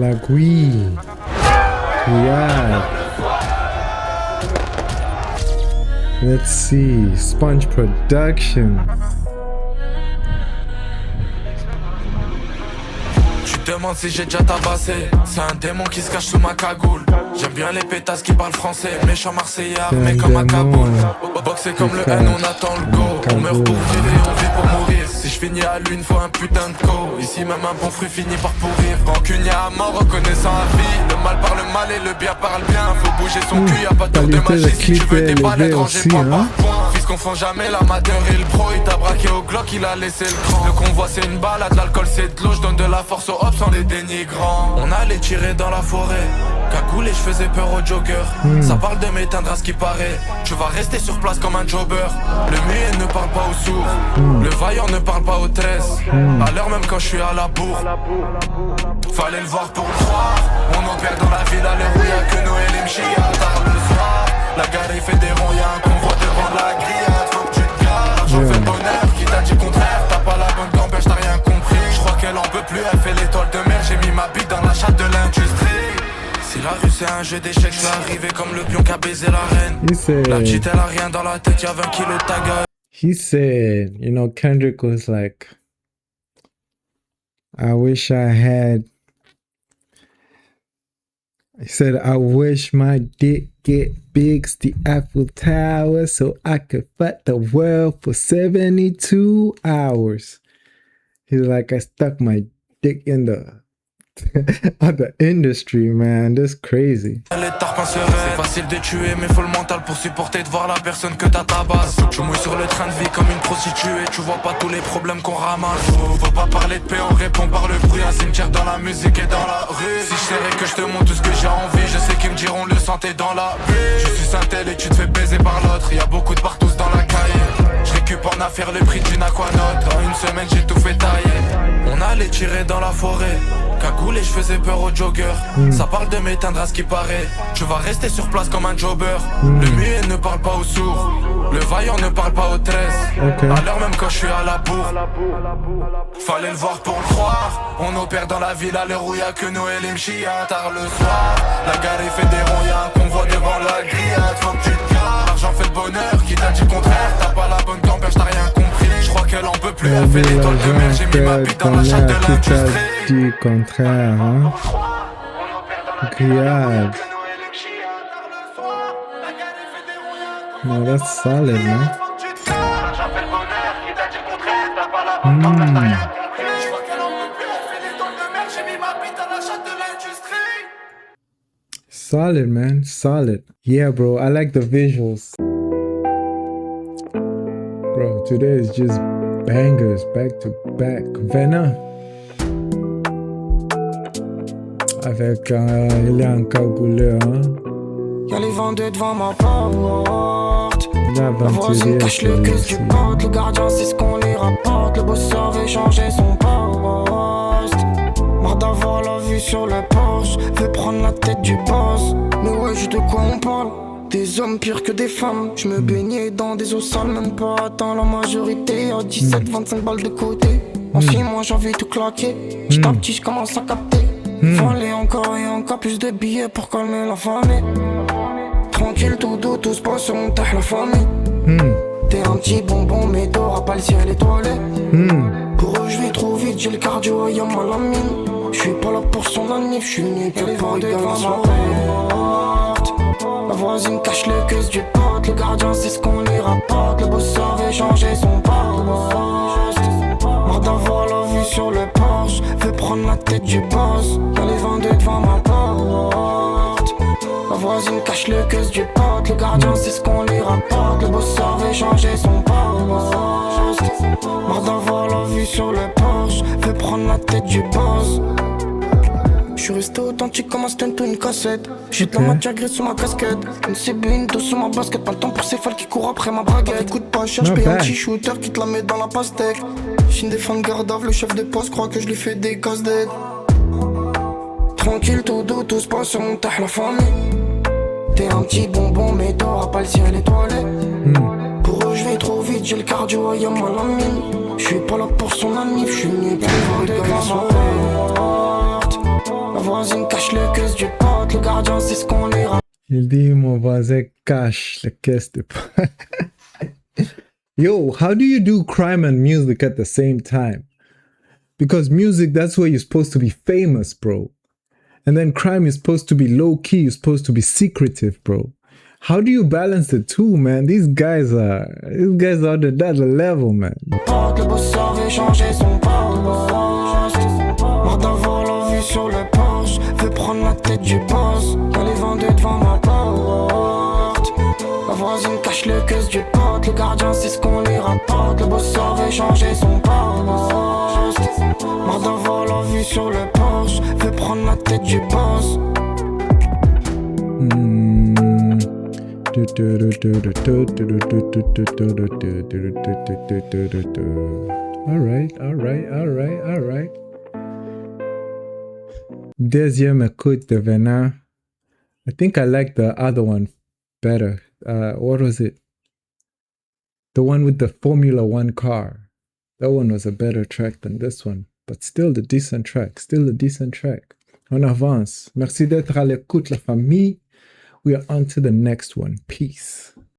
La Gui. Yeah. Let's see. Sponge Production. Je demande si j'ai déjà tabassé. C'est un démon qui se cache sous ma cagoule. J'aime bien les pétasses qui parlent français. Méchant marseillais armé comme à Kaboul. Boxer comme le N, on attend le go. On meurt pour vivre et on vit pour mourir. Si je finis à l'une, faut un putain de co. Ici même un bon fruit finit par pourrir. Rancunier à mort, reconnaissant à vie. Le mal parle mal et le bien parle bien. Faut bouger son cul, y'a pas de tour de magie. Si tu veux des balais, ranger point par point. Fils confond jamais l'amateur et le pro. Il t'a braqué au Glock, il a laissé le cran. Le convoi c'est une balade, l'alcool c'est de l'eau. Je donne de la force aux hops sans les dénigrants. On allait tirer dans la forêt. Cagoule et je faisais peur aux joggers. Ça parle de m'éteindre à ce qui paraît. Tu vas rester sur place comme un jobber. Le muet ne parle pas aux sourds. Le vaillant ne parle pas aux 13. À l'heure même quand je suis à la bourre. Fallait le voir pour le croire. On opère dans la ville à l'heure où y'a que Noël et Mchia. Tard le soir, la gare il fait des ronds. Y'a un convoi devant la grillade. Faut que tu te gares, j'en fais le bonheur. Qui t'a dit le contraire, t'as pas la bonne gamberge, t'as rien compris. Je crois qu'elle en peut plus, elle fait l'étoile de mer. J'ai mis ma bite dans la chatte de l'industrie. Si la rue c'est un jeu d'échecs, je suis arrivé comme le pion qui a baisé la reine. La petite elle a rien dans la tête, y'a 20 kilos de taga. He said, you know, Kendrick was like, I wish I had. He said, I wish my dick get big as the Eiffel Tower so I could fuck the world for 72 hours. He's like, I stuck my dick in the on the industry, man. That's crazy. C'est facile de tuer, mais faut le mental pour supporter de voir la personne que t'as tabasse. Je mouille sur le train de vie comme une prostituée. Tu vois pas tous les problèmes qu'on ramasse. Faut pas parler de paix, on répond par le bruit. Un cimetière dans la musique et dans la rue. Si je savais que je te montre tout ce que j'ai envie, je sais qu'ils me diront le santé dans la rue. Je suis un tel et tu te fais baiser par l'autre. Y'a beaucoup de partous dans la caille. Je récup en affaire le prix d'une aquanote. En une semaine j'ai tout fait tailler. On allait tirer dans la forêt. Cagoule et je faisais peur aux joggers. Ça parle de m'éteindre à ce qui paraît. Tu vas rester sur place comme un jobber. Le muet ne parle pas aux sourds. Le vaillant ne parle pas aux 13. À l'heure même quand je suis à la bourre. Fallait le voir pour le croire. On opère dans la ville à l'heure où y'a que Noël et Mchia. Tard le soir, la gare il fait des ronds. Y'a un convoi devant la grillade. Faut que tu te gares, l'argent fait le bonheur. Qui t'a dit le contraire, t'as pas la bonne gamberge, t'as rien compris. Je crois qu'elle en peut plus, elle fait l'étoile de mer. J'ai mis ma bite dans la chatte de l'industrie. Du contraire, hein? Grillade. No, that's solid, man. Solid, man. Solid. Yeah, bro. I like the visuals. Bro, today is just bangers back to back. Venom. Avec il est en cagoulé, hein. Y'a les vendeurs devant ma porte. La voisine cache le cul du pote. Le gardien c'est ce qu'on lui rapporte. Le bosseur veut changer son poste. Marre d'avoir la vue sur le Porsche. Veut prendre la tête du boss. Mais ouais, je de quoi on parle. Des hommes pires que des femmes. Je me baignais dans des eaux sales. Même pas atteint la majorité. À 17, 25 balles de côté. En 6 mois j'avais tout claqué. Petit à petit je commence à capter. Fallait encore et encore plus de billets pour calmer la famille. Tranquille, tout doux, tout se passe sur mon tech, la famille. T'es un petit bonbon, mais t'auras pas le ciel étoilé. Pour eux, je vais trop vite, j'ai le cardio et y'a mal à mine. J'suis pas là pour son anniv, j'suis venu que les vendeurs devant ma porte. La voisine cache le cul du pote. Le gardien, c'est ce qu'on lui rapporte. Le bosseur veut changer son poste. Marre d'avoir la vue sur le Porsche. Veut prendre la tête du boss. Y'a les vendeurs devant ma porte. La voisine cache le cul du pote. Le gardien c'est ce qu'on lui rapporte. Le bosseur veut changer son poste. Marre d'avoir la vue sur le Porsche. Veut prendre la tête du boss. J'suis resté authentique comme un stunt ou une cassette. J'ai de la matière grise sous ma casquette. Une CB, une dos sous ma basket. Pas le temps pour ces folles qui courent après ma braguette. Écoute pas, cherche paye un petit shooter qui te la met dans la pastèque. J'ai une défense gardave, le chef de poste croit que je lui fais des casse d'aide. Tranquille, tout doux, tout se passe sur mon tech, la famille. T'es un petit bonbon, mais t'auras pas le ciel étoilé. Pour eux, je vais trop vite, j'ai le cardio, y'a mal à mine. J'suis pas là pour son anniv, j'suis venu pour vendre devant ma porte. La voisine cache le caisse du pote, le gardien c'est ce qu'on les raconte. Il dit mon voisin cache la caisse de Yo, how do you do crime and music at the same time? Because music, that's where you're supposed to be famous, bro. And then crime is supposed to be low-key, you're supposed to be secretive, bro. How do you balance the two, man? These guys are on another level, man. Le bosseur veut changer son poste. Mort d'avoir la vue sur le Porsche. Veut prendre la tête du boss. Quand les vendeurs devant ma porte. La voisine cache le caisse du pote. Le gardien c'est ce qu'on lui rapporte. Le bosseur veut changer son poste. Mort d'avoir la vue sur le Porsche. Veut prendre la tête du boss. All right. Deuxième écoute de Venin. I think I like the other one better. What was it? The one with the Formula One car. That one was a better track than this one. But still a decent track. On avance. Merci d'être à l'écoute, la famille. We are on to the next one. Peace.